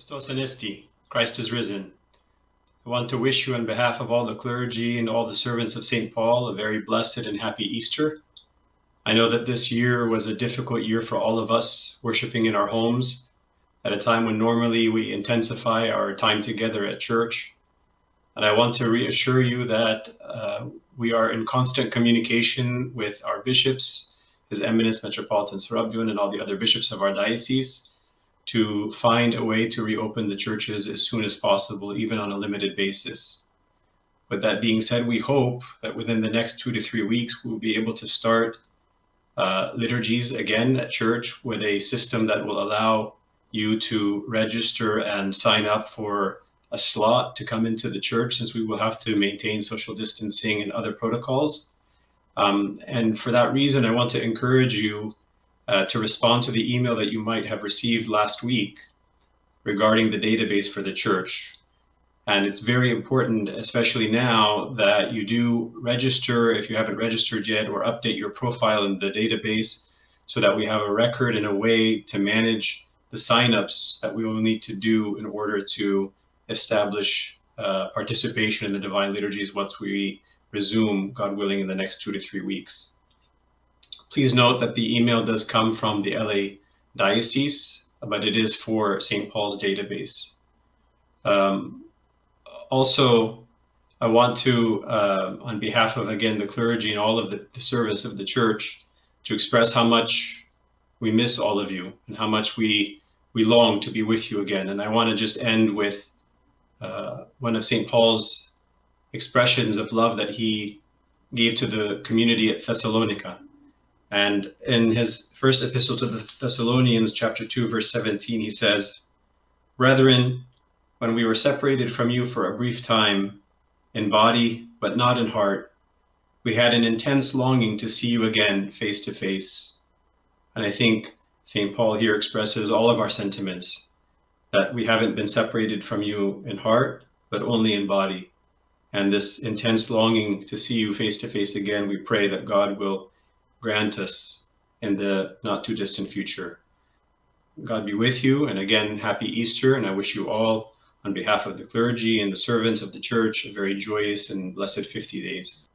Christos Anesti, Christ is risen. I want to wish you on behalf of all the clergy and all the servants of St. Paul a very blessed and happy Easter. I know that this year was a difficult year for all of us, worshiping in our homes at a time when normally we intensify our time together at church. And I want to reassure you that we are in constant communication with our bishops, His Eminence Metropolitan Sarabian, and all the other bishops of our diocese, to find a way to reopen the churches as soon as possible, even on a limited basis. With that being said, we hope that within the next 2 to 3 weeks, we'll be able to start liturgies again at church with a system that will allow you to register and sign up for a slot to come into the church, since we will have to maintain social distancing and other protocols. And for that reason, I want to encourage you to respond to the email that you might have received last week regarding the database for the church. And it's very important, especially now, that you do register if you haven't registered yet, or update your profile in the database so that we have a record and a way to manage the signups that we will need to do in order to establish participation in the divine liturgies once we resume, God willing, in the next 2 to 3 weeks. Please note that the email does come from the LA Diocese, but it is for St. Paul's database. Also, I want to, on behalf of, again, the clergy and all of the service of the church, to express how much we miss all of you and how much we long to be with you again. And I want to just end with one of St. Paul's expressions of love that he gave to the community at Thessalonica. And in his first epistle to the Thessalonians, chapter 2, verse 17, he says, "Brethren, when we were separated from you for a brief time, in body, but not in heart, we had an intense longing to see you again face to face." And I think St. Paul here expresses all of our sentiments, that we haven't been separated from you in heart, but only in body. And this intense longing to see you face to face again, we pray that God will grant us in the not too distant future. God be with you, and again, happy Easter, and I wish you all, on behalf of the clergy and the servants of the church, a very joyous and blessed 50 days.